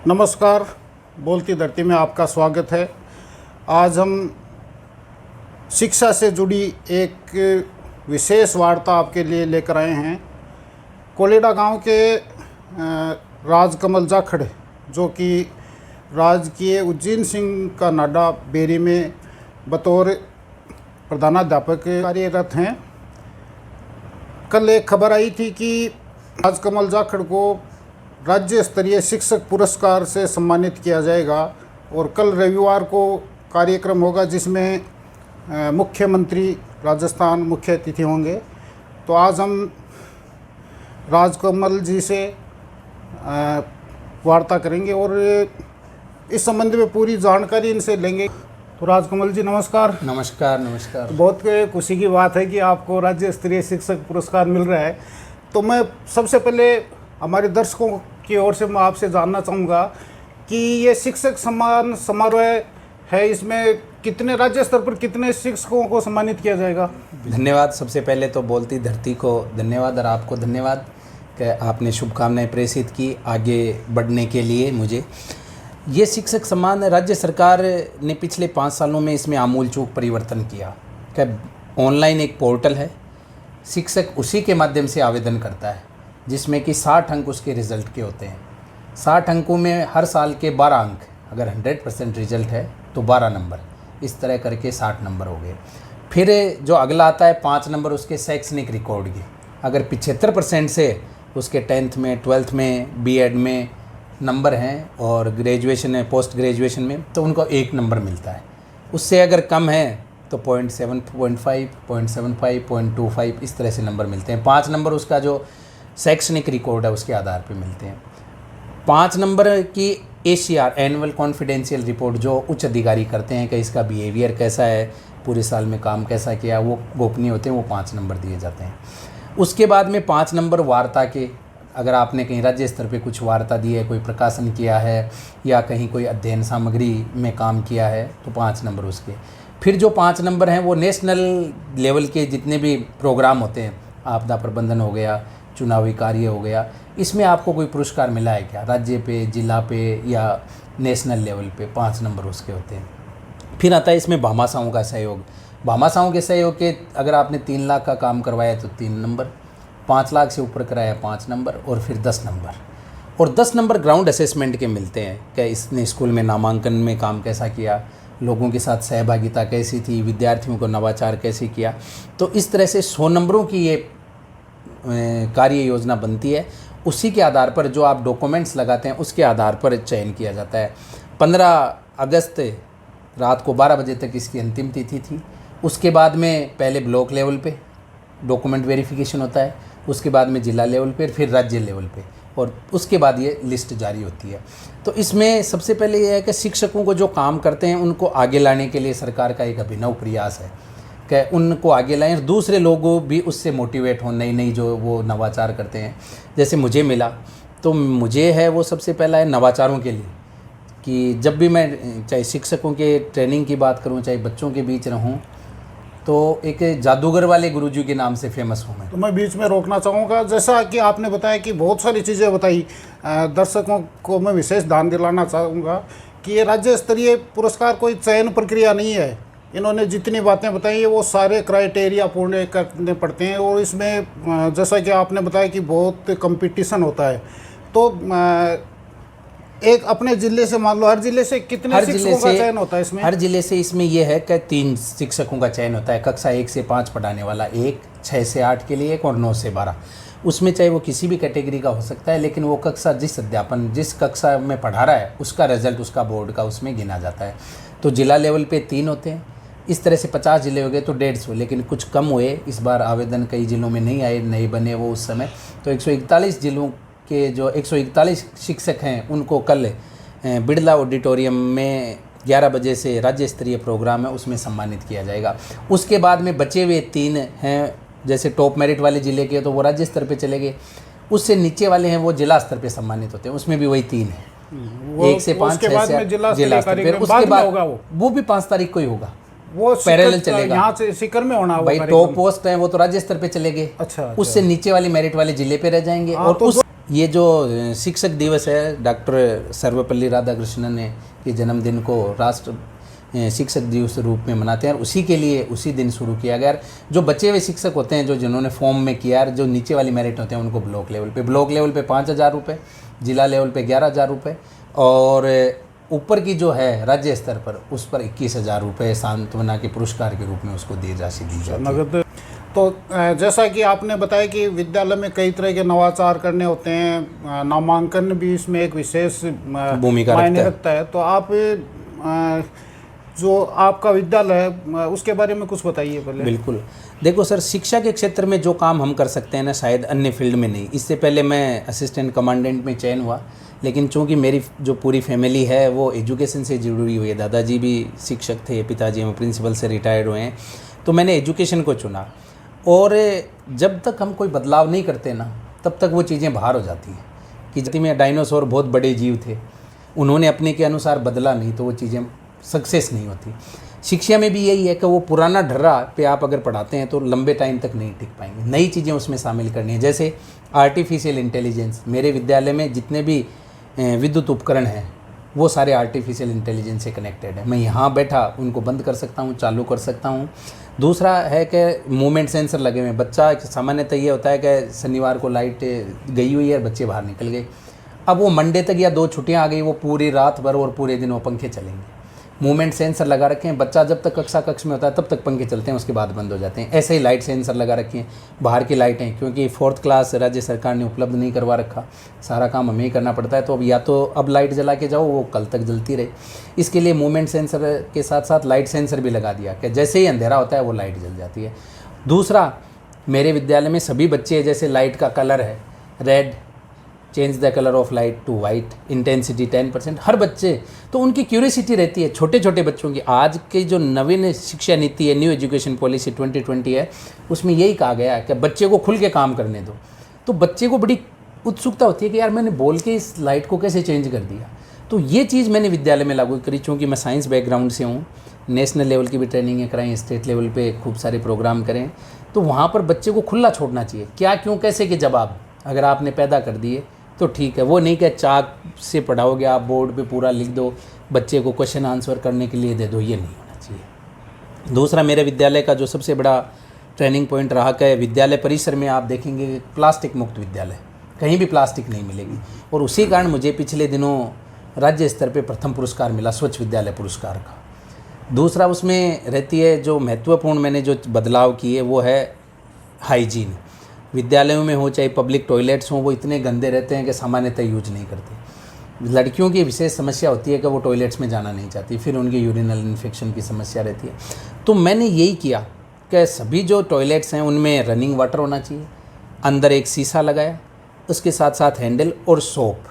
नमस्कार, बोलती धरती में आपका स्वागत है। आज हम शिक्षा से जुड़ी एक विशेष वार्ता आपके लिए लेकर आए हैं। कोलेडा गांव के राजकमल जाखड़, जो कि राजकीय उज्जैन सिंह का नाडा बेरी में बतौर प्रधानाध्यापक कार्यरत हैं। कल एक खबर आई थी कि राजकमल जाखड़ को राज्य स्तरीय शिक्षक पुरस्कार से सम्मानित किया जाएगा और कल रविवार को कार्यक्रम होगा जिसमें मुख्यमंत्री राजस्थान मुख्य अतिथि होंगे। तो आज हम राजकमल जी से वार्ता करेंगे और इस संबंध में पूरी जानकारी इनसे लेंगे। तो राजकमल जी नमस्कार। नमस्कार। नमस्कार। बहुत खुशी की बात है कि आपको राज्य स्तरीय शिक्षक पुरस्कार मिल रहा है। तो मैं सबसे पहले हमारे दर्शकों की ओर से मैं आपसे जानना चाहूँगा कि ये शिक्षक सम्मान समारोह है, इसमें कितने राज्य स्तर पर कितने शिक्षकों को सम्मानित किया जाएगा? धन्यवाद। सबसे पहले तो बोलती धरती को धन्यवाद और आपको धन्यवाद कि आपने शुभकामनाएं प्रेषित की आगे बढ़ने के लिए। मुझे ये शिक्षक सम्मान राज्य सरकार ने पिछले 5 सालों में इसमें आमूल चूक परिवर्तन किया कि ऑनलाइन एक पोर्टल है, शिक्षक उसी के माध्यम से आवेदन करता है जिसमें कि 60 अंक उसके रिज़ल्ट के होते हैं। 60 अंकों में हर साल के 12 अंक, अगर 100% रिजल्ट है तो 12 नंबर, इस तरह करके 60 नंबर हो गए। फिर जो अगला आता है 5 नंबर उसके शैक्षणिक रिकॉर्ड के। अगर 75% से उसके 10th में 12th में बीएड में नंबर हैं और ग्रेजुएशन में पोस्ट ग्रेजुएशन में तो उनको 1 नंबर मिलता है। उससे अगर कम है तो 0.7, 0.5, 0.75, 0.25 इस तरह से नंबर मिलते हैं। 5 नंबर उसका जो शैक्षणिक रिकॉर्ड है उसके आधार पे मिलते हैं। 5 नंबर की ACR एनुअल कॉन्फिडेंशियल रिपोर्ट जो उच्च अधिकारी करते हैं कि इसका बिहेवियर कैसा है, पूरे साल में काम कैसा किया, वो गोपनीय होते हैं, वो 5 नंबर दिए जाते हैं। उसके बाद में 5 नंबर वार्ता के, अगर आपने कहीं राज्य स्तर पे कुछ वार्ता दी है, कोई प्रकाशन किया है या कहीं कोई अध्ययन सामग्री में काम किया है तो 5 नंबर उसके। फिर जो 5 नंबर हैं वो नेशनल लेवल के जितने भी प्रोग्राम होते हैं, आपदा प्रबंधन हो गया, चुनावी कार्य हो गया, इसमें आपको कोई पुरस्कार मिला है क्या, राज्य पे, जिला पे या नेशनल लेवल पे, 5 नंबर उसके होते हैं। फिर आता है इसमें भामाशाहों का सहयोग। भामाशाहों के सहयोग के अगर आपने 3 लाख का काम करवाया तो 3 नंबर, 5 लाख से ऊपर कराया 5 नंबर और फिर 10 नंबर। और 10 नंबर ग्राउंड असेसमेंट के मिलते हैं कि इसने स्कूल में नामांकन में काम कैसा किया, लोगों के साथ सहभागिता कैसी थी, विद्यार्थियों को नवाचार कैसे किया। तो इस तरह से 100 नंबरों की ये कार्य योजना बनती है। उसी के आधार पर जो आप डॉक्यूमेंट्स लगाते हैं उसके आधार पर चयन किया जाता है। 15 अगस्त रात को 12 बजे तक इसकी अंतिम तिथि थी। उसके बाद में पहले ब्लॉक लेवल पे डॉक्यूमेंट वेरिफिकेशन होता है, उसके बाद में जिला लेवल पे, फिर राज्य लेवल पे, और उसके बाद ये लिस्ट जारी होती है। तो इसमें सबसे पहले ये है कि शिक्षकों को जो काम करते हैं उनको आगे लाने के लिए सरकार का एक अभिनव प्रयास है कि उनको आगे लाएं और दूसरे लोगों भी उससे मोटिवेट हों, नई नई जो वो नवाचार करते हैं। जैसे मुझे मिला तो मुझे है वो सबसे पहला है नवाचारों के लिए कि जब भी मैं चाहे शिक्षकों के ट्रेनिंग की बात करूं, चाहे बच्चों के बीच रहूं, तो एक जादूगर वाले गुरुजी के नाम से फेमस हूँ मैं। तो मैं बीच में रोकना चाहूँगा, जैसा कि आपने बताया कि बहुत सारी चीज़ें बताई, दर्शकों को मैं विशेष ध्यान दिलाना चाहूँगा कि ये राज्य स्तरीय पुरस्कार कोई चयन प्रक्रिया नहीं है। इन्होंने जितनी बातें बताई है वो सारे क्राइटेरिया पूर्ण करने पड़ते हैं और इसमें जैसा कि आपने बताया कि बहुत कंपटीशन होता है। तो एक अपने ज़िले से मान लो, हर ज़िले से कितने शिक्षकों का चयन होता है इसमें? हर ज़िले से इसमें यह है कि 3 शिक्षकों का चयन होता है। कक्षा 1 से 5 पढ़ाने वाला एक, 6 से 8 के लिए एक और 9 से 12। उसमें चाहे वो किसी भी कैटेगरी का हो सकता है, लेकिन वो कक्षा जिस कक्षा में पढ़ा रहा है उसका रिजल्ट उसका बोर्ड का उसमें गिना जाता है। तो जिला लेवल पे 3 होते हैं। इस तरह से 50 ज़िले हो गए तो 150, लेकिन कुछ कम हुए इस बार, आवेदन कई ज़िलों में नहीं आए, नहीं बने वो उस समय। तो 141 ज़िलों के जो 141 शिक्षक हैं उनको कल बिड़ला ऑडिटोरियम में 11 बजे से राज्य स्तरीय प्रोग्राम है उसमें सम्मानित किया जाएगा। उसके बाद में बचे हुए 3 हैं, जैसे टॉप मेरिट वाले ज़िले के तो वो राज्य स्तर पे चले गए, उससे नीचे वाले हैं वो जिला स्तर पे सम्मानित होते हैं, उसमें भी वही 3 हैं, 1 से 5, 6 से 8 जिला स्तर पर। उसके बाद वो भी 5 तारीख को ही होगा, वो पैरेलल चलेगा। यहाँ से सीकर में होना, भाई टॉप पोस्ट है वो तो राज्य स्तर पे चले गए। अच्छा, उससे नीचे वाली मेरिट वाले जिले पे रह जाएंगे। और उस ये जो शिक्षक दिवस है, डॉक्टर सर्वपल्ली राधाकृष्णन ने के जन्मदिन को राष्ट्र शिक्षक दिवस रूप में मनाते हैं, और उसी के लिए उसी दिन शुरू किया गया। जो बचे हुए शिक्षक होते हैं, जो जिन्होंने फॉर्म में किया, जो नीचे वाली मेरिट होते हैं, उनको ब्लॉक लेवल पे 5,000 रुपये, जिला लेवल पे 11,000 रुपये, और ऊपर की जो है राज्य स्तर पर उस पर 21,000 रुपये सांत्वना के पुरस्कार के रूप में उसको दी राशि दी जाती है। नगद। तो जैसा कि आपने बताया कि विद्यालय में कई तरह के नवाचार करने होते हैं, नामांकन भी इसमें एक विशेष भूमिका मायने रखता है। तो आप जो आपका विद्यालय है उसके बारे में कुछ बताइए पहले। बिल्कुल, देखो सर, शिक्षा के क्षेत्र में जो काम हम कर सकते हैं ना, शायद अन्य फील्ड में नहीं। इससे पहले मैं असिस्टेंट कमांडेंट में चयन हुआ, लेकिन चूंकि मेरी जो पूरी फैमिली है वो एजुकेशन से जुड़ी हुई है, दादाजी भी शिक्षक थे, पिताजी हम प्रिंसिपल से रिटायर्ड हुए हैं, तो मैंने एजुकेशन को चुना। और जब तक हम कोई बदलाव नहीं करते ना, तब तक वो चीज़ें बाहर हो जाती हैं। कि जब में डायनासोर बहुत बड़े जीव थे, उन्होंने अपने के अनुसार बदला नहीं, तो वो चीज़ें सक्सेस नहीं होती। शिक्षा में भी यही है कि वो पुराना ढर्रा पे आप अगर पढ़ाते हैं तो लंबे टाइम तक नहीं टिक पाएंगे, नई चीज़ें उसमें शामिल करनी है। जैसे आर्टिफिशियल इंटेलिजेंस, मेरे विद्यालय में जितने भी विद्युत उपकरण हैं वो सारे आर्टिफिशियल इंटेलिजेंस से कनेक्टेड है। मैं यहाँ बैठा उनको बंद कर सकता हूँ, चालू कर सकता हूँ। दूसरा है कि मूवमेंट सेंसर लगे हुए हैं। बच्चा सामान्यतः ये होता है कि शनिवार को लाइट गई हुई है, बच्चे बाहर निकल गए, अब वो मंडे तक या 2 छुट्टियाँ आ गई, वो पूरी रात भर और पूरे दिन वो पंखे चलेंगे। मूवमेंट सेंसर लगा रखे हैं, बच्चा जब तक कक्ष में होता है तब तक पंखे चलते हैं, उसके बाद बंद हो जाते हैं। ऐसे ही लाइट सेंसर लगा रखे हैं, बाहर की लाइटें, क्योंकि 4th क्लास राज्य सरकार ने उपलब्ध नहीं करवा रखा, सारा काम हमें ही करना पड़ता है। तो अब या तो अब लाइट जला के जाओ, वो कल तक जलती रहे। इसके लिए मूवमेंट सेंसर के साथ साथ लाइट सेंसर भी लगा दिया कि जैसे ही अंधेरा होता है वो लाइट जल जाती है। दूसरा, मेरे विद्यालय में सभी बच्चे, जैसे लाइट का कलर है red, change the colour of light to white, intensity 10%, हर बच्चे, तो उनकी क्यूरियोसिटी रहती है छोटे छोटे बच्चों की। आज की जो नवीन शिक्षा नीति है, न्यू एजुकेशन पॉलिसी 2020 है, उसमें यही कहा गया है कि बच्चे को खुल के काम करने दो। तो बच्चे को बड़ी उत्सुकता होती है कि यार मैंने बोल के इस लाइट को कैसे चेंज कर दिया। तो ये चीज़ मैंने विद्यालय में लागू करी। चूँकि मैं साइंस बैकग्राउंड से हूँ, नेशनल लेवल की भी ट्रेनिंगें कराएं, स्टेट लेवल पे खूब सारे प्रोग्राम करें, तो वहाँ पर बच्चे को खुला छोड़ना चाहिए। क्या, क्यों, कैसे के जवाब अगर आपने पैदा कर दिए तो ठीक है। वो नहीं कि चाक से पढ़ाओगे आप, बोर्ड पे पूरा लिख दो, बच्चे को क्वेश्चन आंसर करने के लिए दे दो, ये नहीं होना चाहिए। दूसरा, मेरे विद्यालय का जो सबसे बड़ा ट्रेनिंग पॉइंट रहा है, विद्यालय परिसर में आप देखेंगे प्लास्टिक मुक्त विद्यालय, कहीं भी प्लास्टिक नहीं मिलेगी। और उसी कारण मुझे पिछले दिनों राज्य स्तर पे प्रथम पुरस्कार मिला, स्वच्छ विद्यालय पुरस्कार का। दूसरा, उसमें रहती है जो महत्वपूर्ण मैंने जो बदलाव किए वो है हाइजीन। विद्यालयों में हो चाहे पब्लिक टॉयलेट्स हों, वो इतने गंदे रहते हैं कि सामान्यतः यूज नहीं करते। लड़कियों की विशेष समस्या होती है कि वो टॉयलेट्स में जाना नहीं चाहती, फिर उनकी यूरिनल इन्फेक्शन की समस्या रहती है। तो मैंने यही किया कि सभी जो टॉयलेट्स हैं उनमें रनिंग वाटर होना चाहिए, अंदर एक शीशा लगाया, उसके साथ साथ हैंडल और सोप।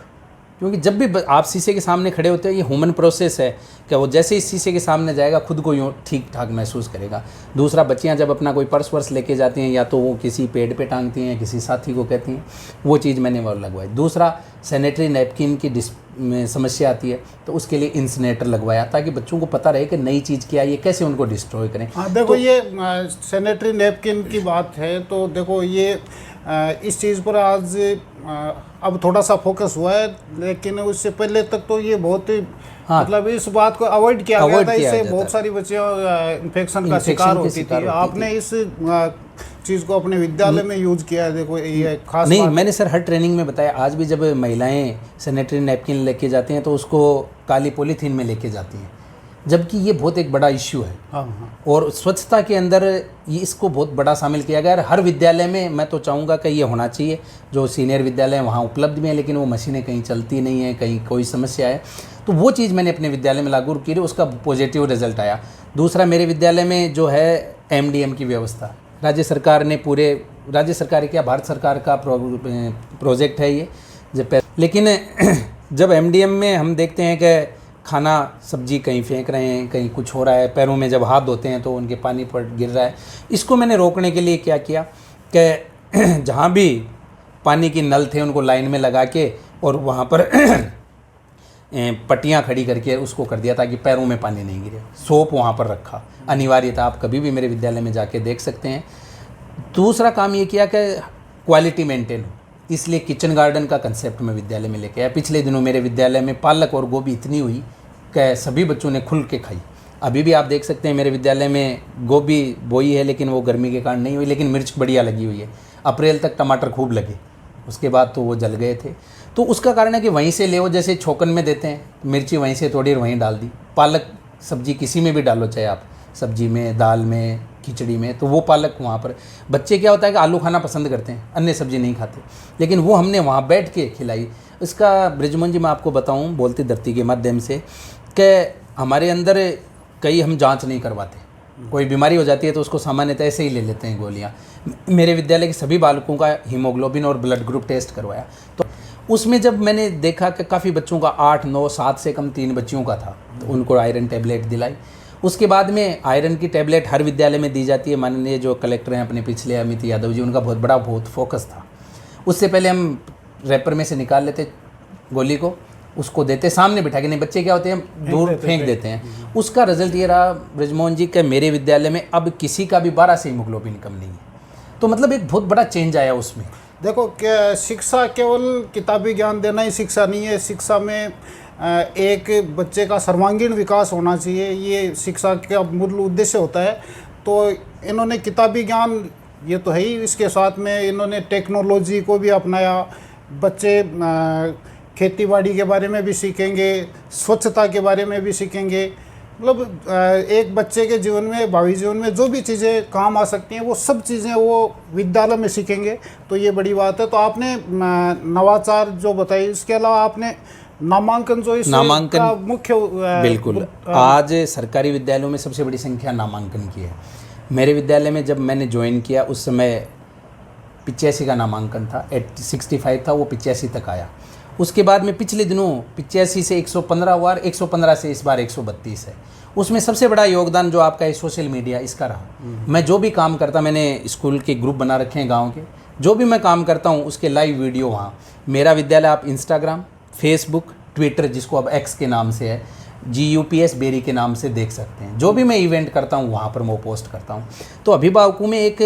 क्योंकि जब भी आप शीशे के सामने खड़े होते हैं, ये ह्यूमन प्रोसेस है कि वो जैसे ही शीशे के सामने जाएगा खुद को यूँ ठीक ठाक महसूस करेगा। दूसरा, बच्चियां जब अपना कोई पर्स वर्स लेके जाती हैं, या तो वो किसी पेड़ पे टांगती हैं, किसी साथी को कहती हैं, वो चीज़ मैंने वो लगवाई। दूसरा, सैनिटरी नैपकिन की समस्या आती है, तो उसके लिए इंसिनेटर लगवाया, ताकि बच्चों को पता रहे कि नई चीज़ क्या है, ये कैसे उनको डिस्ट्रॉय करें। हाँ, देखो तो, ये सैनिटरी नैपकिन की बात है, तो देखो ये इस चीज़ पर आज अब थोड़ा सा फोकस हुआ है, लेकिन उससे पहले तक तो ये बहुत ही मतलब इस बात को अवॉइड किया गया था। इससे बहुत सारी बच्चियां इन्फेक्शन का शिकार होती थी। आपने इस चीज़ को अपने विद्यालय में यूज किया है, देखो ये खास नहीं, मैंने सर हर ट्रेनिंग में बताया। आज भी जब महिलाएं सैनिटरी नैपकिन लेके जाती हैं तो उसको काली पॉलीथीन में लेके जाती हैं, जबकि ये बहुत एक बड़ा इश्यू है। हाँ। और स्वच्छता के अंदर ये इसको बहुत बड़ा शामिल किया गया है। हर विद्यालय में मैं तो चाहूँगा कि ये होना चाहिए। जो सीनियर विद्यालय हैं वहाँ उपलब्ध भी है, लेकिन वो मशीनें कहीं चलती नहीं हैं, कहीं कोई समस्या है, तो वो चीज़ मैंने अपने विद्यालय में लागू की, उसका पॉजिटिव रिजल्ट आया। दूसरा, मेरे विद्यालय में जो है MDM की व्यवस्था राज्य सरकार ने, पूरे राज्य सरकार क्या भारत सरकार का प्रोजेक्ट है ये, लेकिन जब MDM में हम देखते हैं कि खाना सब्जी कहीं फेंक रहे हैं, कहीं कुछ हो रहा है, पैरों में जब हाथ धोते हैं तो उनके पानी पर गिर रहा है। इसको मैंने रोकने के लिए क्या किया कि जहाँ भी पानी की नल थे उनको लाइन में लगा के और वहाँ पर पट्टियाँ खड़ी करके उसको कर दिया ताकि पैरों में पानी नहीं गिरे। सोप वहाँ पर रखा, अनिवार्य था, आप कभी भी मेरे विद्यालय में जाके देख सकते हैं। दूसरा काम ये किया कि क्वालिटी मेंटेन हो। इसलिए किचन गार्डन का कंसेप्ट मैं विद्यालय में लेके आया। पिछले दिनों मेरे विद्यालय में पालक और गोभी इतनी हुई कि सभी बच्चों ने खुल के खाई। अभी भी आप देख सकते हैं मेरे विद्यालय में गोभी बोई है, लेकिन वो गर्मी के कारण नहीं हुई, लेकिन मिर्च बढ़िया लगी हुई है। अप्रैल तक टमाटर खूब लगे, उसके बाद तो वो जल गए थे। तो उसका कारण है कि वहीं से ले, वो जैसे छोकन में देते हैं, मिर्ची वहीं से तोड़ी और वहीं डाल दी। पालक सब्जी किसी में भी डालो, चाहे आप सब्जी में, दाल में, खिचड़ी में, तो वो पालक वहाँ पर। बच्चे क्या होता है कि आलू खाना पसंद करते हैं, अन्य सब्जी नहीं खाते, लेकिन वो हमने वहाँ बैठ के खिलाई। इसका बृजमोहन जी मैं आपको बताऊँ बोलती धरती के माध्यम से कि हमारे अंदर कई हम जांच नहीं करवाते। कोई बीमारी हो जाती है तो उसको सामान्यतः ऐसे ही ले लेते हैं गोलियाँ। मेरे विद्यालय के सभी बालकों का हीमोग्लोबिन और ब्लड ग्रुप टेस्ट करवाया, तो उसमें जब मैंने देखा कि काफ़ी बच्चों का 8, 9, 7 से कम 3 बच्चियों का था, तो उनको आयरन टैबलेट दिलाई। उसके बाद में आयरन की टैबलेट हर विद्यालय में दी जाती है। माननीय जो कलेक्टर हैं अपने पिछले अमित यादव जी, उनका बहुत फोकस था। उससे पहले हम रैपर में से निकाल लेते गोली को, उसको देते सामने बिठा के, नहीं बच्चे क्या होते हैं दूर फेंक देते हैं। उसका रिजल्ट ये रहा बृजमोहन जी कि मेरे विद्यालय में अब किसी का भी 12 से हीमोग्लोबिन कम नहीं है। तो मतलब एक बहुत बड़ा चेंज आया उसमें। देखो क्या शिक्षा केवल किताबी ज्ञान देना ही शिक्षा नहीं है। शिक्षा में एक बच्चे का सर्वांगीण विकास होना चाहिए, ये शिक्षा का मूल उद्देश्य होता है। तो इन्होंने किताबी ज्ञान ये तो है ही, इसके साथ में इन्होंने टेक्नोलॉजी को भी अपनाया। बच्चे खेतीबाड़ी के बारे में भी सीखेंगे, स्वच्छता के बारे में भी सीखेंगे। मतलब एक बच्चे के जीवन में, भावी जीवन में जो भी चीज़ें काम आ सकती हैं वो सब चीज़ें वो विद्यालय में सीखेंगे, तो ये बड़ी बात है। तो आपने नवाचार जो बताई, इसके अलावा आपने नामांकन जो नामांकन का मुख्य बिल्कुल आज सरकारी विद्यालयों में सबसे बड़ी संख्या नामांकन की है। मेरे विद्यालय में जब मैंने ज्वाइन किया उस समय 85 का नामांकन था, 65 था, वो 85 तक आया। उसके बाद में पिछले दिनों 85 से 115 हुआ, 115 से इस बार 132 है। उसमें सबसे बड़ा योगदान जो आपका है सोशल मीडिया, इसका रहा। मैं जो भी काम करता, मैंने स्कूल के ग्रुप बना रखे हैं गांव के, जो भी मैं काम करता हूं उसके लाइव वीडियो वहाँ। मेरा विद्यालय आप इंस्टाग्राम, फेसबुक, ट्विटर, जिसको अब एक्स के नाम से है, GUPS बेरी के नाम से देख सकते हैं। जो भी मैं इवेंट करता हूँ वहाँ पर मैं पोस्ट करता हूँ। तो अभिभावकों में एक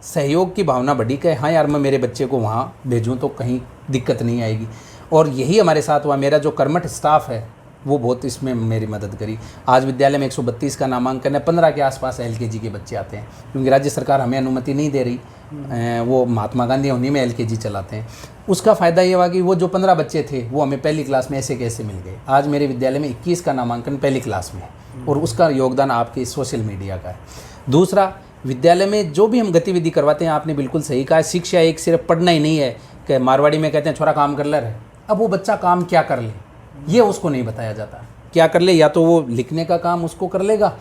सहयोग की भावना बढ़ी कि हाँ यार, मैं मेरे बच्चे को वहाँ भेजूँ तो कहीं दिक्कत नहीं आएगी। और यही हमारे साथ हुआ। मेरा जो कर्मठ स्टाफ है वो बहुत इसमें मेरी मदद करी। आज विद्यालय में 132 का नामांकन है, 15 के आसपास LKG के बच्चे आते हैं, क्योंकि राज्य सरकार हमें अनुमति नहीं दे रही। वो महात्मा गांधी उन्हीं में LKG चलाते हैं। उसका फ़ायदा ये हुआ कि वो जो 15 बच्चे थे वो हमें पहली क्लास में ऐसे कैसे मिल गए। आज मेरे विद्यालय में 21 का नामांकन पहली क्लास में है, और उसका योगदान आपके सोशल मीडिया का है। दूसरा, विद्यालय में जो भी हम गतिविधि करवाते हैं, आपने बिल्कुल सही कहा, शिक्षा एक सिर्फ पढ़ना ही नहीं है कि मारवाड़ी में कहते हैं छोरा काम कर ले रहे। अब वो बच्चा काम क्या कर ले ये उसको नहीं बताया जाता। क्या कर ले, या तो वो लिखने का काम उसको कर लेगा।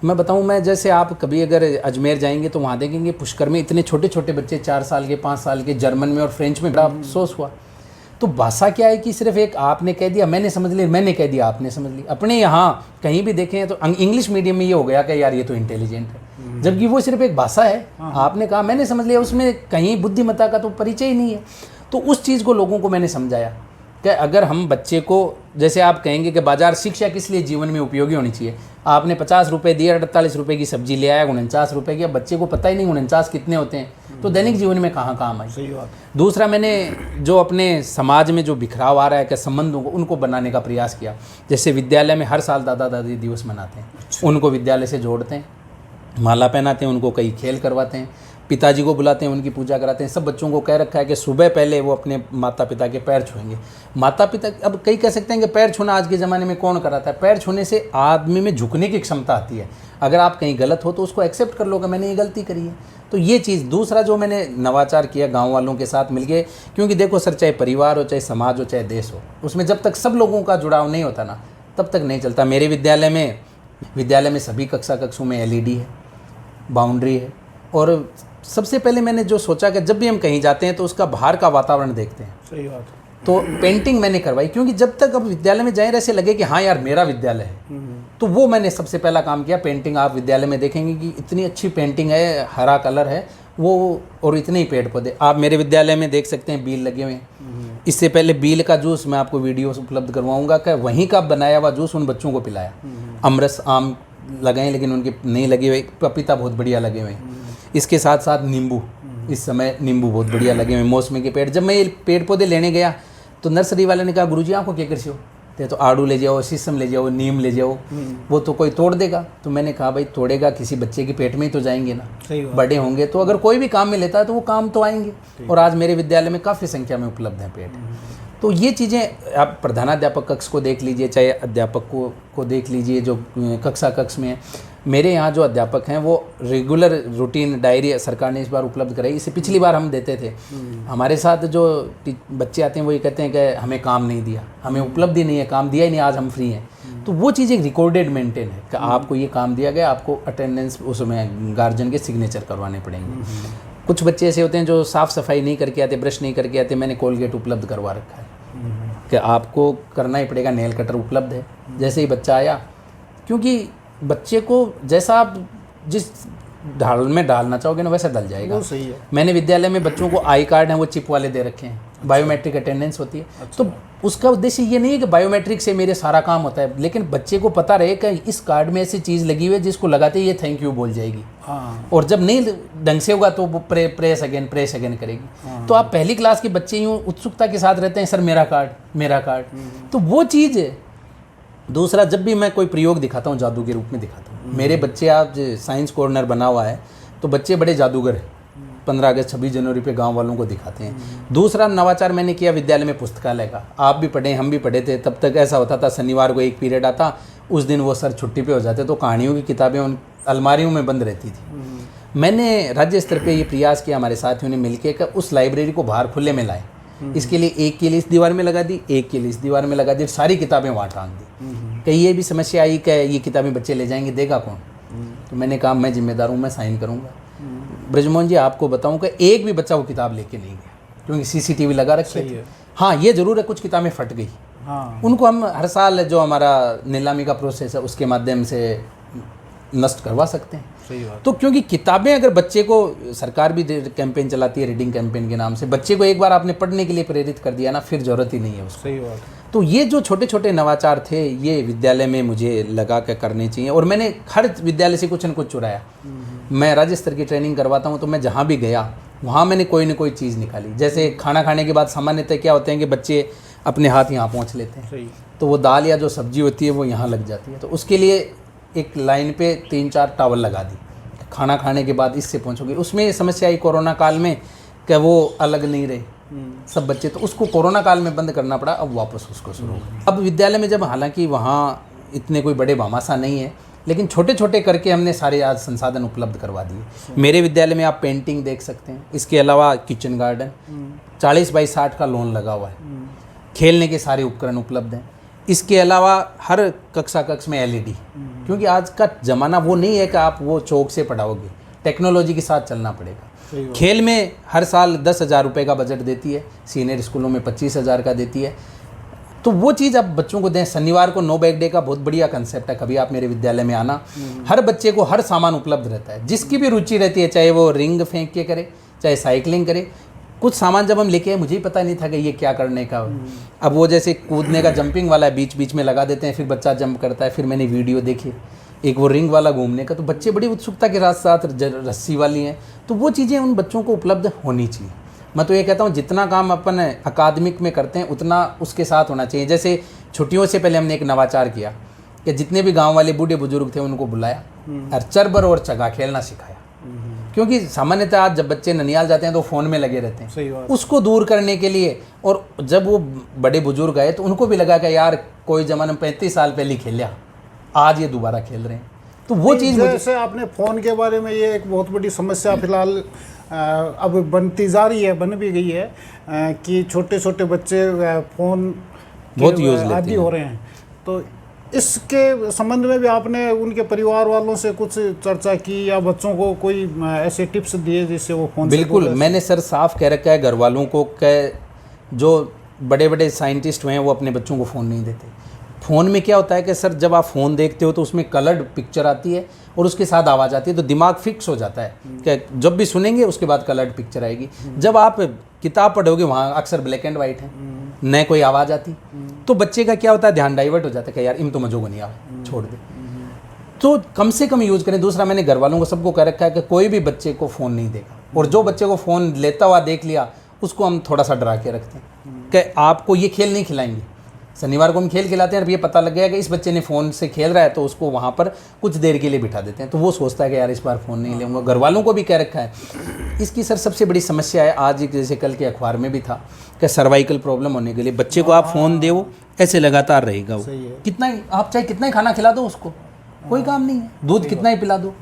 मैं बताऊं, मैं जैसे आप कभी अगर अजमेर जाएंगे तो वहाँ देखेंगे पुष्कर में इतने छोटे छोटे बच्चे 4 साल के, 5 साल के, जर्मन में और फ्रेंच में। बड़ा अफसोस हुआ। तो भाषा क्या है कि सिर्फ एक आपने कह दिया मैंने समझ ली, मैंने कह दिया आपने समझ ली। अपने यहाँ कहीं भी देखें तो इंग्लिश मीडियम में ये हो गया कि यार ये तो इंटेलिजेंट है, जबकि वो सिर्फ एक भाषा है। आपने कहा मैंने समझ लिया, उसमें कहीं बुद्धिमत्ता का तो परिचय ही नहीं है। तो उस चीज़ को लोगों को मैंने समझाया कि अगर हम बच्चे को, जैसे आप कहेंगे कि बाजार शिक्षा किस लिए जीवन में उपयोगी होनी चाहिए, आपने 50 रुपये दिए, 48 रुपये की सब्जी ले आया, 49 रुपये की। अब बच्चे को पता ही नहीं 49 कितने होते हैं, तो दैनिक जीवन में कहाँ काम आई। सही बात। दूसरा, मैंने जो अपने समाज में जो बिखराव आ रहा है कि संबंधों को, उनको बनाने का प्रयास किया। जैसे विद्यालय में हर साल दादा दादी दिवस मनाते हैं, उनको विद्यालय से जोड़ते हैं, माला पहनाते हैं, उनको कई खेल करवाते हैं, पिताजी को बुलाते हैं, उनकी पूजा कराते हैं। सब बच्चों को कह रखा है कि सुबह पहले वो अपने माता पिता के पैर छुएंगे। माता पिता, अब कई कह सकते हैं कि पैर छूना आज के ज़माने में कौन कराता है। पैर छूने से आदमी में झुकने की क्षमता आती है। अगर आप कहीं गलत हो तो उसको एक्सेप्ट कर लो कि मैंने ये गलती करी है। तो ये चीज़। दूसरा जो मैंने नवाचार किया गाँव वालों के साथ मिलके, क्योंकि देखो सर, चाहे परिवार हो, चाहे समाज हो, चाहे देश हो, उसमें जब तक सब लोगों का जुड़ाव नहीं होता ना, तब तक नहीं चलता। मेरे विद्यालय में सभी कक्षों में LED है, बाउंड्री है। और सबसे पहले मैंने जो सोचा कि जब भी हम कहीं जाते हैं तो उसका बाहर का वातावरण देखते हैं। सही बात। तो पेंटिंग मैंने करवाई, क्योंकि जब तक अब विद्यालय में जाए ऐसे लगे कि हाँ यार मेरा विद्यालय है। तो वो मैंने सबसे पहला काम किया। पेंटिंग आप विद्यालय में देखेंगे कि इतनी अच्छी पेंटिंग है, हरा कलर है वो, और इतने ही पेड़ पौधे। आप मेरे विद्यालय में देख सकते हैं बील लगे हुए हैं। इससे पहले बील का जूस मैं आपको वीडियो उपलब्ध करवाऊंगा कि वहीं का बनाया हुआ जूस उन बच्चों को पिलाया। अमरस, आम लगाए लेकिन उनके नहीं लगे हुए, पपीता बहुत बढ़िया लगे हुए हैं। इसके साथ साथ इस समय नींबू बहुत बढ़िया लगे हुए, मौसमी के पेड़। जब मैं ये पेड़ पौधे लेने गया तो नर्सरी वाले ने कहा गुरुजी आपको क्या कर हो, तो आड़ू ले जाओ, शीशम ले जाओ, नीम ले जाओ, वो तो कोई तोड़ देगा। तो मैंने कहा भाई तोड़ेगा किसी बच्चे के पेट में ही तो जाएंगे ना, बड़े होंगे तो अगर कोई भी काम में लेता है तो वो काम तो आएंगे। और आज मेरे विद्यालय में काफ़ी संख्या में उपलब्ध हैं पेड़। तो ये चीज़ें आप प्रधानाध्यापक कक्ष को देख लीजिए, चाहे अध्यापक को देख लीजिए जो कक्षा कक्ष में है। मेरे यहाँ जो अध्यापक हैं वो रेगुलर रूटीन डायरी सरकार ने इस बार उपलब्ध कराई। इससे पिछली बार हम देते थे। हमारे साथ जो बच्चे आते हैं वो ये कहते हैं कि हमें काम नहीं दिया, हमें उपलब्धि नहीं है, काम दिया ही नहीं, आज हम फ्री हैं। तो वो चीज़ एक रिकॉर्डेड मेंटेन है कि आपको ये काम दिया गया, आपको अटेंडेंस उसमें गार्जियन के सिग्नेचर करवाने पड़ेंगे। कुछ बच्चे ऐसे होते हैं जो साफ़ सफाई नहीं करके आते, ब्रश नहीं करके आते, मैंने कोलगेट उपलब्ध करवा रखा है कि आपको करना ही पड़ेगा, नेल कटर उपलब्ध है। जैसे ही बच्चा आया, क्योंकि बच्चे को जैसा आप जिस ढाल में डालना चाहोगे ना वैसा डल जाएगा। वो सही है। मैंने विद्यालय में बच्चों को आई कार्ड हैं वो चिप वाले दे रखे हैं, बायोमेट्रिक अटेंडेंस होती है। तो उसका उद्देश्य ये नहीं है कि बायोमेट्रिक से मेरे सारा काम होता है, लेकिन बच्चे को पता रहे कि इस कार्ड में ऐसी चीज़ लगी हुई है जिसको लगाते ही ये थैंक यू बोल जाएगी। और जब नहीं ढंग से होगा तो वो प्रेस अगेन करेगी। तो आप पहली क्लास के बच्चे यूँ उत्सुकता के साथ रहते हैं, सर मेरा कार्ड। तो वो चीज़ है। दूसरा, जब भी मैं कोई प्रयोग दिखाता हूँ जादू के रूप में दिखाता हूँ। मेरे बच्चे, आज साइंस कॉर्नर बना हुआ है तो बच्चे बड़े जादूगर हैं, 15 अगस्त 26 जनवरी पे गांव वालों को दिखाते हैं। दूसरा नवाचार मैंने किया विद्यालय में पुस्तकालय का। आप भी पढ़े, हम भी पढ़े थे। तब तक ऐसा होता था शनिवार को एक पीरियड आता, उस दिन वो सर छुट्टी पे हो जाते तो कहानियों की किताबें उन अलमारियों में बंद रहती थी। मैंने राज्य स्तर पे ये प्रयास किया हमारे साथियों ने मिलकर कि उस लाइब्रेरी को बाहर खुले में लाए। इसके लिए एक के लिए इस दीवार में लगा दी, एक के लिए इस दीवार में लगा दी, सारी किताबें वहाँ टांग दी। कि ये भी समस्या आई कि ये किताबें बच्चे ले जाएंगे, देगा कौन? तो मैंने कहा मैं जिम्मेदार हूँ, मैं साइन करूँगा। ब्रजमोहन जी आपको बताऊँ कि एक भी बच्चा वो किताब लेके नहीं गया, क्योंकि सीसीटीवी लगा रखी है। हाँ, ये जरूर है कुछ किताबें फट गई। उनको हम हर साल जो हमारा नीलामी का प्रोसेस है उसके माध्यम से नष्ट करवा सकते हैं। तो क्योंकि किताबें अगर बच्चे को, सरकार भी कैंपेन चलाती है रीडिंग कैंपेन के नाम से, बच्चे को एक बार आपने पढ़ने के लिए प्रेरित कर दिया ना, फिर जरूरत ही नहीं है उसको। सही बात। तो ये जो छोटे छोटे नवाचार थे ये विद्यालय में मुझे लगा के करने चाहिए। और मैंने हर विद्यालय से कुछ न कुछ चुराया। मैं राज्य स्तर की ट्रेनिंग करवाता हूँ तो मैं जहाँ भी गया वहाँ मैंने कोई न कोई चीज़ निकाली। जैसे खाना खाने के बाद सामान्यतः क्या होते हैं कि बच्चे अपने हाथ यहाँ पहुँच लेते हैं, तो वो दाल या जो सब्जी होती है वो यहाँ लग जाती है। तो उसके लिए एक लाइन पे 3-4 टॉवल लगा दी, खाना खाने के बाद इससे पहुँचोगे। उसमें समस्या आई कोरोना काल में कि वो अलग नहीं रहे सब बच्चे, तो उसको कोरोना काल में बंद करना पड़ा। अब वापस उसको शुरू हो गया। अब विद्यालय में जब, हालांकि वहाँ इतने कोई बड़े भामाशाह नहीं है, लेकिन छोटे छोटे करके हमने सारे आज संसाधन उपलब्ध करवा दिए। मेरे विद्यालय में आप पेंटिंग देख सकते हैं। इसके अलावा किचन गार्डन 40x60 का लॉन लगा हुआ है। खेलने के सारे उपकरण उपलब्ध हैं। इसके अलावा हर कक्षा कक्ष में LED, क्योंकि आज का ज़माना वो नहीं है कि आप वो चौक से पढ़ाओगे, टेक्नोलॉजी के साथ चलना पड़ेगा। खेल में हर साल 10,000 रुपये का बजट देती है, सीनियर स्कूलों में 25,000 का देती है। तो वो चीज़ आप बच्चों को दें। शनिवार को नो बैग डे का बहुत बढ़िया कंसेप्ट है, कभी आप मेरे विद्यालय में आना। हर बच्चे को हर सामान उपलब्ध रहता है, जिसकी भी रुचि रहती है, चाहे वो रिंग फेंक के करे, चाहे साइकिलिंग करे। कुछ सामान जब हम लेके आए मुझे ही पता नहीं था कि ये क्या करने का। अब वो जैसे कूदने का जंपिंग वाला है, बीच बीच में लगा देते हैं, फिर बच्चा जंप करता है। फिर मैंने वीडियो देखी एक वो रिंग वाला घूमने का, तो बच्चे बड़ी उत्सुकता के साथ रस्सी वाली हैं। तो वो चीज़ें उन बच्चों को उपलब्ध होनी चाहिए। मैं तो ये कहता हूँ जितना काम अपन अकादमिक में करते हैं उतना उसके साथ होना चाहिए। जैसे छुट्टियों से पहले हमने एक नवाचार किया कि जितने भी गांव वाले बूढ़े बुजुर्ग थे उनको बुलाया और चरबर और चगा खेलना सिखाया। क्योंकि सामान्यतः आज जब बच्चे ननियाल जाते हैं तो फ़ोन में लगे रहते हैं। सही बात। उसको दूर करने के लिए, और जब वो बड़े बुजुर्ग आए तो उनको भी लगा कि यार कोई ज़माने में 35 साल पहले खेला, आज ये दोबारा खेल रहे हैं। तो वो चीज़ जैसे आपने फ़ोन के बारे में, ये एक बहुत बड़ी समस्या फिलहाल अब बनती जा रही है, बन भी गई है कि छोटे छोटे बच्चे फ़ोन बहुत यूज़ लेते आदी हो रहे हैं। तो इसके संबंध में भी आपने उनके परिवार वालों से कुछ चर्चा की या बच्चों को कोई ऐसे टिप्स दिए जिससे वो फ़ोन? बिल्कुल, मैंने सर साफ कह रखा है घर वालों को कि जो बड़े बड़े साइंटिस्ट हुए हैं वो अपने बच्चों को फ़ोन नहीं देते। फ़ोन में क्या होता है कि सर जब आप फ़ोन देखते हो तो उसमें कलर्ड पिक्चर आती है और उसके साथ आवाज़ आती है, तो दिमाग फिक्स हो जाता है कि जब भी सुनेंगे उसके बाद कलर्ड पिक्चर आएगी। जब आप किताब पढ़ोगे वहाँ अक्सर ब्लैक एंड वाइट है, न कोई आवाज़ आती, तो बच्चे का क्या होता है, ध्यान डाइवर्ट हो जाता है कि यार इन तो मज़ो को नहीं आवे, छोड़ दे। तो कम से कम यूज़ करें। दूसरा, मैंने घर वालों को सबको कह रखा है कि कोई भी बच्चे को फ़ोन नहीं देगा। और जो बच्चे को फ़ोन लेता हुआ देख लिया उसको हम थोड़ा सा डरा के रखते हैं कि आपको ये खेल नहीं खिलाएंगे। शनिवार को हम खेल खिलाते हैं और ये पता लग गया कि इस बच्चे ने फ़ोन से खेल रहा है तो उसको वहाँ पर कुछ देर के लिए बिठा देते हैं, तो वो सोचता है कि यार इस बार फ़ोन नहीं लूँगा। घर वालों को भी कह रखा है। इसकी सर सबसे बड़ी समस्या है, आज जैसे कल के अखबार में भी था कि सर्वाइकल प्रॉब्लम होने के लिए बच्चे को आप फ़ोन दो ऐसे लगातार रहेगा वो, कितना ही आप चाहे कितना ही खाना खिला दो उसको कोई काम नहीं है, दूध कितना ही पिला दो।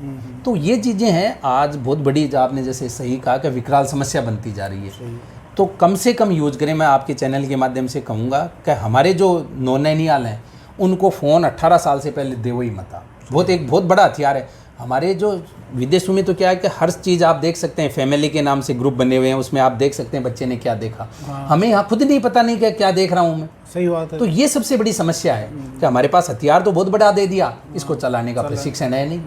तो ये चीज़ें हैं आज बहुत बड़ी, आपने जैसे सही कहा कि विकराल समस्या बनती जा रही है। तो कम से कम यूज करें। मैं आपके चैनल के माध्यम से कहूँगा कि हमारे जो नौनैनियाल हैं उनको फ़ोन 18 साल से पहले दे ही मत। एक बहुत बड़ा हथियार है। हमारे जो विदेशों में तो क्या है कि हर चीज़ आप देख सकते हैं, फैमिली के नाम से ग्रुप बने हुए हैं, उसमें आप देख सकते हैं बच्चे ने क्या देखा। हमें यहाँ खुद नहीं पता नहीं क्या देख रहा हूँ मैं। सही बात है। तो ये सबसे बड़ी समस्या है कि हमारे पास हथियार तो बहुत बड़ा दे दिया, इसको चलाने का प्रशिक्षण है नहीं।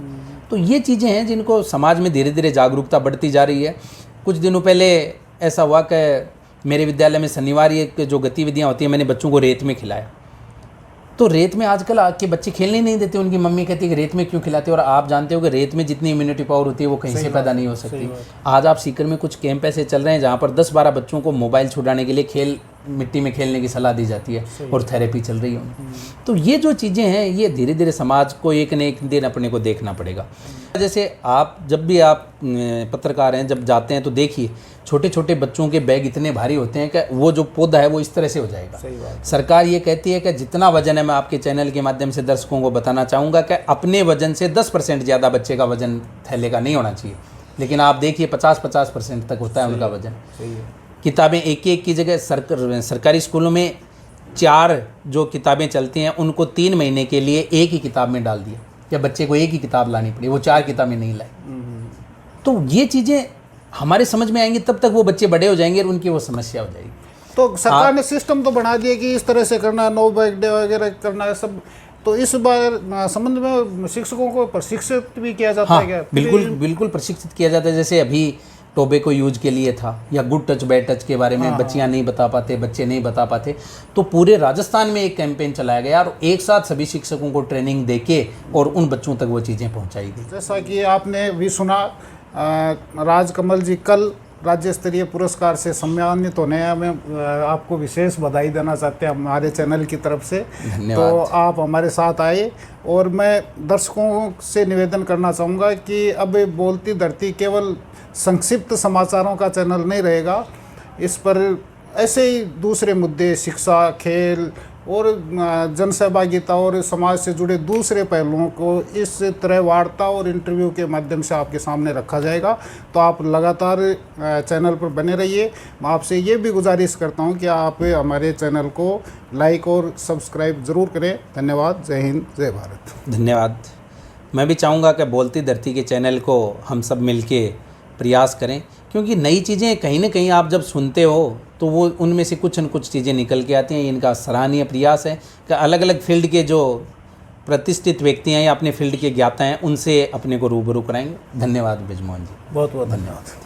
तो ये चीज़ें हैं जिनको समाज में धीरे धीरे जागरूकता बढ़ती जा रही है। कुछ दिनों पहले ऐसा हुआ कि मेरे विद्यालय में शनिवार ये जो गतिविधियाँ होती हैं, मैंने बच्चों को रेत में खिलाया। तो रेत में आजकल के बच्चे खेलने नहीं देते, उनकी मम्मी कहती है कि रेत में क्यों खिलाते हो, और आप जानते हो कि रेत में जितनी इम्यूनिटी पावर होती है वो कहीं से पैदा नहीं हो सकती। आज आप सीकर में कुछ कैंप ऐसे चल रहे हैं जहाँ पर 10-12 बच्चों को मोबाइल छुड़ाने के लिए मिट्टी में खेलने की सलाह दी जाती है और थेरेपी चल रही है। तो ये जो चीज़ें हैं ये धीरे धीरे समाज को एक न एक दिन अपने को देखना पड़ेगा। जैसे आप जब भी आप पत्रकार हैं, जब जाते हैं तो देखिए छोटे छोटे बच्चों के बैग इतने भारी होते हैं कि वो जो पौधा है वो इस तरह से हो जाएगा। सरकार ये कहती है कि जितना वजन है, मैं आपके चैनल के माध्यम से दर्शकों को बताना चाहूँगा कि अपने वजन से 10% ज़्यादा बच्चे का वजन थैले का नहीं होना चाहिए, लेकिन आप देखिए 50% तक होता है उनका वजन। किताबें एक की जगह सरकारी स्कूलों में 4 जो किताबें चलती हैं उनको 3 महीने के लिए एक ही किताब में डाल दिया, या बच्चे को एक ही किताब लानी पड़ी, वो 4 किताबें नहीं लाई। तो ये चीज़ें हमारे समझ में आएंगी तब तक वो बच्चे बड़े हो जाएंगे और उनकी वो समस्या हो जाएगी। तो सरकार ने सिस्टम तो बना दिया कि इस तरह से करना, नो बैग डे वगैरह करना है सब। तो इस बार संबंध में शिक्षकों को प्रशिक्षित भी किया जाता है क्या? बिल्कुल प्रशिक्षित किया जाता है। जैसे अभी टोबैको यूज के लिए था, या गुड टच बैड टच के बारे में बच्चियां नहीं बता पाते, बच्चे नहीं बता पाते, तो पूरे राजस्थान में एक कैंपेन चलाया गया और एक साथ सभी शिक्षकों को ट्रेनिंग देके और उन बच्चों तक वो चीज़ें पहुंचाई गई। जैसा कि आपने भी सुना, राजकमल जी कल राज्य स्तरीय पुरस्कार से सम्मानित होने हैं। मैं आपको विशेष बधाई देना चाहते हैं हमारे चैनल की तरफ से। तो आप हमारे साथ आए, और मैं दर्शकों से निवेदन करना चाहूँगा कि अब बोलती धरती केवल संक्षिप्त समाचारों का चैनल नहीं रहेगा। इस पर ऐसे ही दूसरे मुद्दे, शिक्षा, खेल और जनसहभागिता और समाज से जुड़े दूसरे पहलुओं को इस तरह वार्ता और इंटरव्यू के माध्यम से आपके सामने रखा जाएगा। तो आप लगातार चैनल पर बने रहिए। मैं आपसे ये भी गुजारिश करता हूँ कि आप हमारे चैनल को लाइक और सब्सक्राइब ज़रूर करें। धन्यवाद। जय हिंद, जय भारत। धन्यवाद। मैं भी चाहूँगा कि बोलती धरती के चैनल को हम सब मिलके प्रयास करें, क्योंकि नई चीज़ें कहीं ना कहीं आप जब सुनते हो तो वो उनमें से कुछ न कुछ चीज़ें निकल के आती हैं। इनका सराहनीय प्रयास है कि अलग अलग फील्ड के जो प्रतिष्ठित व्यक्ति हैं या अपने फील्ड के ज्ञाता हैं उनसे अपने को रूबरू कराएंगे। धन्यवाद ब्रिजमोहन जी, बहुत बहुत धन्यवाद।